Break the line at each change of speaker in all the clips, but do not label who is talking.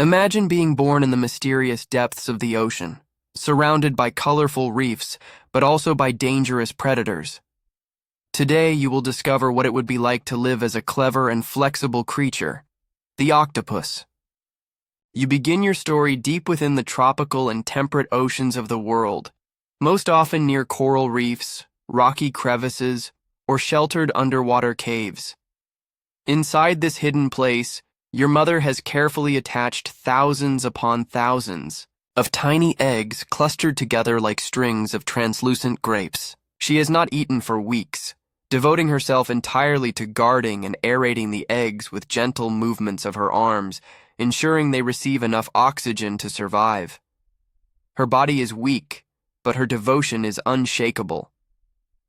Imagine being born in the mysterious depths of the ocean, surrounded by colorful reefs, but also by dangerous predators. Today, you will discover what it would be like to live as a clever and flexible creature, the octopus. You begin your story deep within the tropical and temperate oceans of the world, most often near coral reefs, rocky crevices, or sheltered underwater caves. Inside this hidden place, your mother has carefully attached thousands upon thousands of tiny eggs clustered together like strings of translucent grapes. She has not eaten for weeks, devoting herself entirely to guarding and aerating the eggs with gentle movements of her arms, ensuring they receive enough oxygen to survive. Her body is weak, but her devotion is unshakable.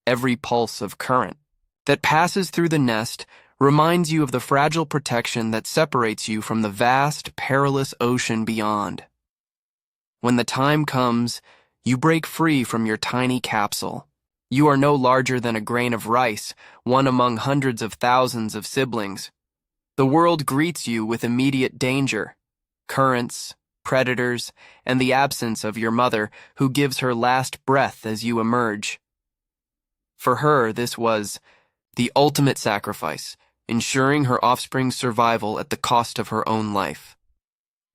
Every pulse of current that passes through the nest reminds you of the fragile protection that separates you from the vast, perilous ocean beyond. When the time comes, you break free from your tiny capsule. You are no larger than a grain of rice, one among hundreds of thousands of siblings. The world greets you with immediate danger, currents, predators, and the absence of your mother, who gives her last breath as you emerge. For her, this was the ultimate sacrifice, ensuring her offspring's survival at the cost of her own life.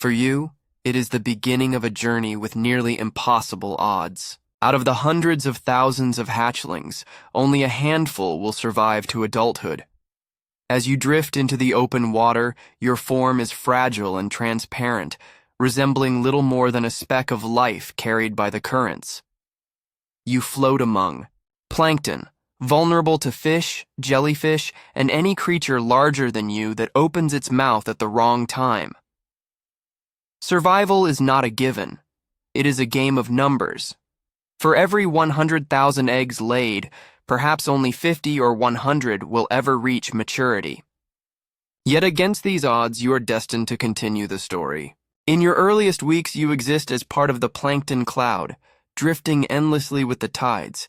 For you, it is the beginning of a journey with nearly impossible odds. Out of the hundreds of thousands of hatchlings, only a handful will survive to adulthood. As you drift into the open water, your form is fragile and transparent, resembling little more than a speck of life carried by the currents. You float among plankton, vulnerable to fish, jellyfish, and any creature larger than you that opens its mouth at the wrong time. Survival is not a given. It is a game of numbers. For every 100,000 eggs laid, perhaps only 50 or 100 will ever reach maturity. Yet against these odds, you are destined to continue the story. In your earliest weeks, you exist as part of the plankton cloud, drifting endlessly with the tides.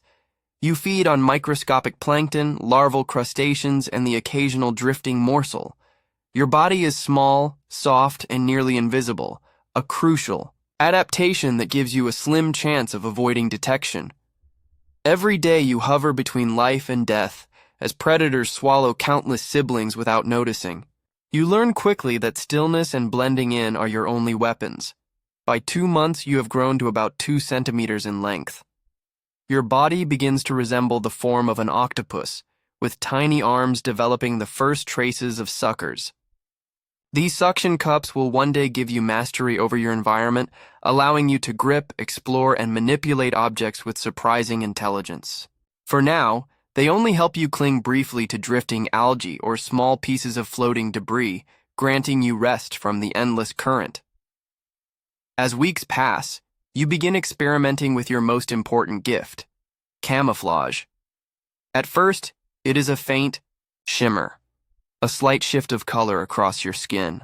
You feed on microscopic plankton, larval crustaceans, and the occasional drifting morsel. Your body is small, soft, and nearly invisible, a crucial adaptation that gives you a slim chance of avoiding detection. Every day you hover between life and death, as predators swallow countless siblings without noticing. You learn quickly that stillness and blending in are your only weapons. By 2 months, you have grown to about 2 centimeters in length. Your body begins to resemble the form of an octopus, with tiny arms developing the first traces of suckers. These suction cups will one day give you mastery over your environment, allowing you to grip, explore, and manipulate objects with surprising intelligence. For now, they only help you cling briefly to drifting algae or small pieces of floating debris, granting you rest from the endless current. As weeks pass, you begin experimenting with your most important gift, camouflage. At first, it is a faint shimmer, a slight shift of color across your skin.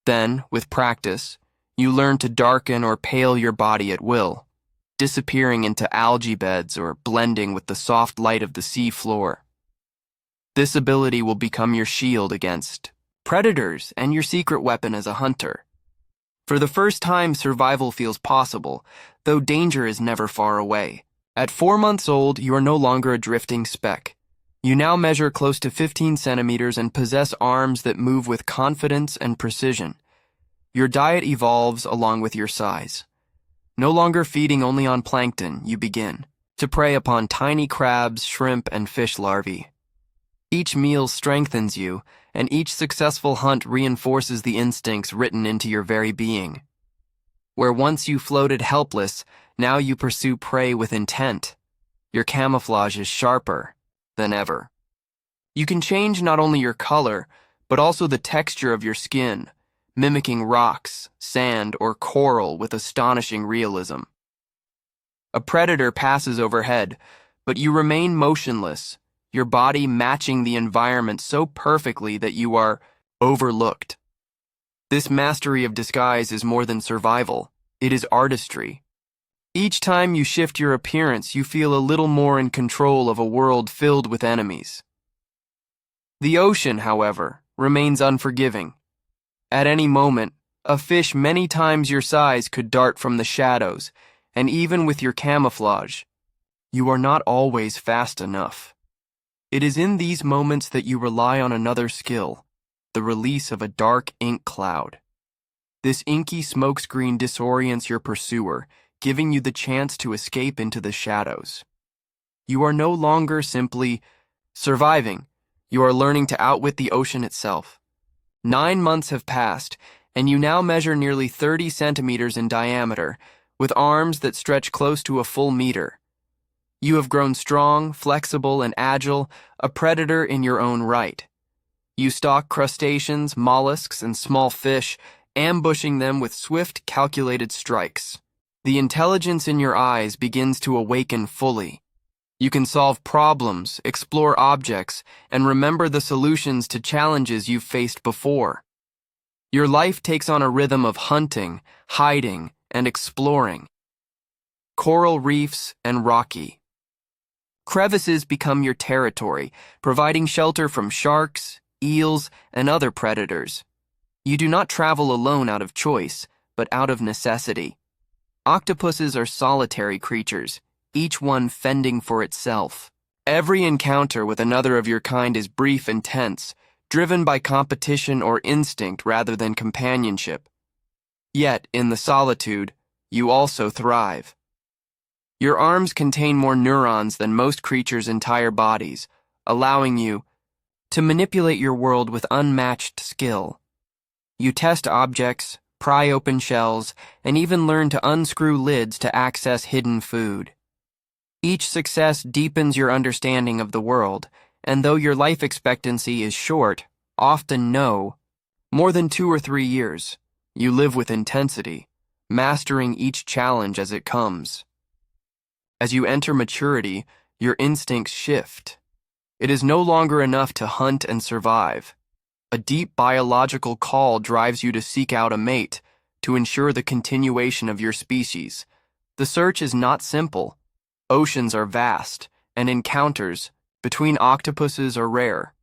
Then, with practice, you learn to darken or pale your body at will, disappearing into algae beds or blending with the soft light of the sea floor. This ability will become your shield against predators and your secret weapon as a hunter. For the first time, survival feels possible, though danger is never far away. At 4 months old, you are no longer a drifting speck. You now measure close to 15 centimeters and possess arms that move with confidence and precision. Your diet evolves along with your size. No longer feeding only on plankton, you begin to prey upon tiny crabs, shrimp, and fish larvae. Each meal strengthens you, and each successful hunt reinforces the instincts written into your very being. Where once you floated helpless, now you pursue prey with intent. Your camouflage is sharper than ever. You can change not only your color, but also the texture of your skin, mimicking rocks, sand, or coral with astonishing realism. A predator passes overhead, but you remain motionless, your body matching the environment so perfectly that you are overlooked. This mastery of disguise is more than survival, it is artistry. Each time you shift your appearance, you feel a little more in control of a world filled with enemies. The ocean, however, remains unforgiving. At any moment, A fish many times your size could dart from the shadows, and even with your camouflage, you are not always fast enough. It is in these moments that you rely on another skill, the release of a dark ink cloud. This inky smokescreen disorients your pursuer, giving you the chance to escape into the shadows. You are no longer simply surviving. You are learning to outwit the ocean itself. 9 months have passed, and you now measure nearly 30 centimeters in diameter, with arms that stretch close to a full meter. You have grown strong, flexible, and agile, a predator in your own right. You stalk crustaceans, mollusks, and small fish, ambushing them with swift, calculated strikes. The intelligence in your eyes begins to awaken fully. You can solve problems, explore objects, and remember the solutions to challenges you've faced before. Your life takes on a rhythm of hunting, hiding, and exploring. Coral reefs and rocky. Crevices become your territory, providing shelter from sharks, eels, and other predators. You do not travel alone out of choice, but out of necessity. Octopuses are solitary creatures, each one fending for itself. Every encounter with another of your kind is brief and tense, driven by competition or instinct rather than companionship. Yet, in the solitude, you also thrive. Your arms contain more neurons than most creatures' entire bodies, allowing you to manipulate your world with unmatched skill. You test objects, pry open shells, and even learn to unscrew lids to access hidden food. Each success deepens your understanding of the world, and though your life expectancy is short, often more than 2 or 3 years, you live with intensity, mastering each challenge as it comes. As you enter maturity, your instincts shift. It is no longer enough to hunt and survive. A deep biological call drives you to seek out a mate, to ensure the continuation of your species. The search is not simple. Oceans are vast, and encounters between octopuses are rare.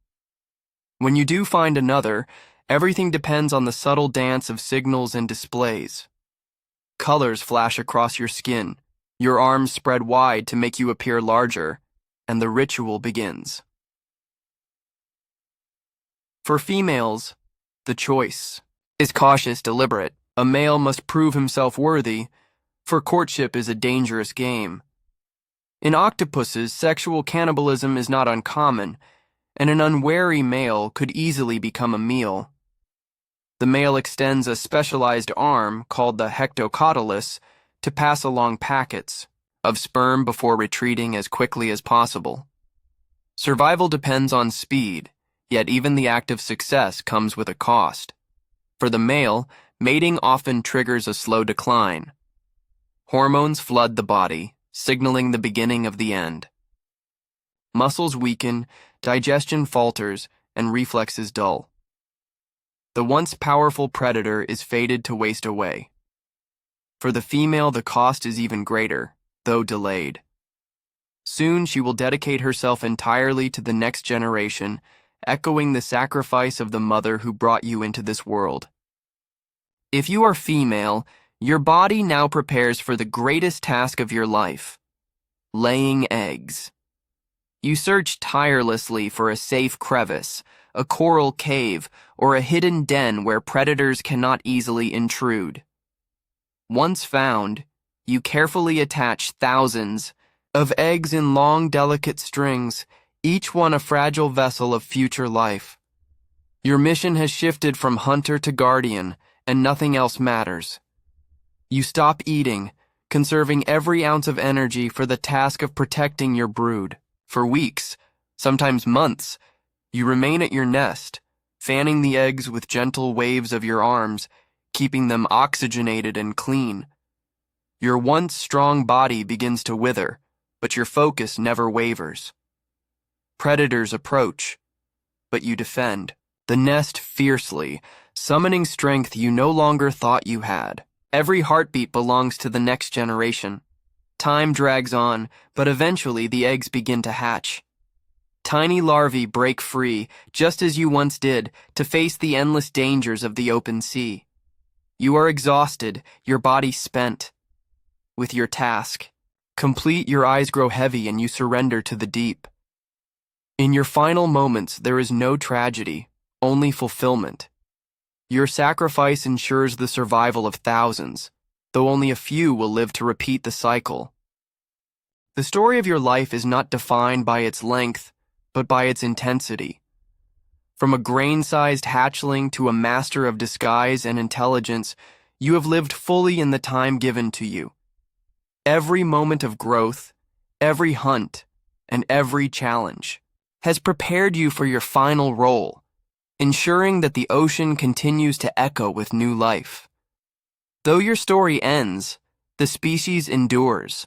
When you do find another, everything depends on the subtle dance of signals and displays. Colors flash across your skin, your arms spread wide to make you appear larger, and the ritual begins. For females, the choice is cautious, deliberate. A male must prove himself worthy, for courtship is a dangerous game. In octopuses, sexual cannibalism is not uncommon, and an unwary male could easily become a meal. The male extends a specialized arm, called the hectocotylus, to pass along packets of sperm before retreating as quickly as possible. Survival depends on speed, yet even the act of success comes with a cost. For the male, mating often triggers a slow decline. Hormones flood the body, signaling the beginning of the end. Muscles weaken, digestion falters, and reflexes dull. The once powerful predator is fated to waste away. For the female, the cost is even greater, though delayed. Soon she will dedicate herself entirely to the next generation, echoing the sacrifice of the mother who brought you into this world. If you are female, your body now prepares for the greatest task of your life: laying eggs. You search tirelessly for a safe crevice, a coral cave, or a hidden den where predators cannot easily intrude. Once found, you carefully attach thousands of eggs in long, delicate strings, each one a fragile vessel of future life. Your mission has shifted from hunter to guardian, and nothing else matters. You stop eating, conserving every ounce of energy for the task of protecting your brood. For weeks, sometimes months, you remain at your nest, fanning the eggs with gentle waves of your arms, keeping them oxygenated and clean. Your once strong body begins to wither, but your focus never wavers. Predators approach, but you defend the nest fiercely, summoning strength you no longer thought you had. Every heartbeat belongs to the next generation. Time drags on, but eventually the eggs begin to hatch. Tiny larvae break free, just as you once did, to face the endless dangers of the open sea. You are exhausted, your body spent. With your task complete, your eyes grow heavy and you surrender to the deep. In your final moments, there is no tragedy, only fulfillment. Your sacrifice ensures the survival of thousands, though only a few will live to repeat the cycle. The story of your life is not defined by its length, but by its intensity. From a grain-sized hatchling to a master of disguise and intelligence, you have lived fully in the time given to you. Every moment of growth, every hunt, and every challenge has prepared you for your final role, ensuring that the ocean continues to echo with new life. Though your story ends, the species endures.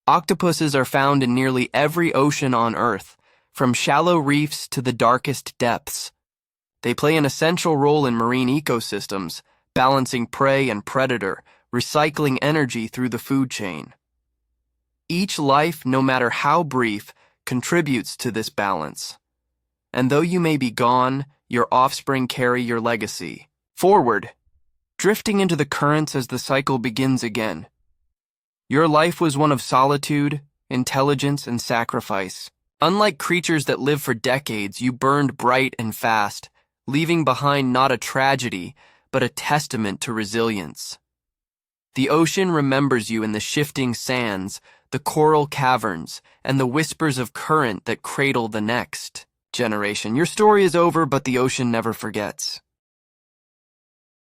Octopuses are found in nearly every ocean on Earth, from shallow reefs to the darkest depths. They play an essential role in marine ecosystems, balancing prey and predator, recycling energy through the food chain. Each life, no matter how brief, contributes to this balance. And though you may be gone, your offspring carry your legacy forward, drifting into the currents as the cycle begins again. Your life was one of solitude, intelligence, and sacrifice. Unlike creatures that live for decades, you burned bright and fast, leaving behind not a tragedy, but a testament to resilience. The ocean remembers you in the shifting sands, the coral caverns, and the whispers of current that cradle the next generation. Your story is over, but the ocean never forgets.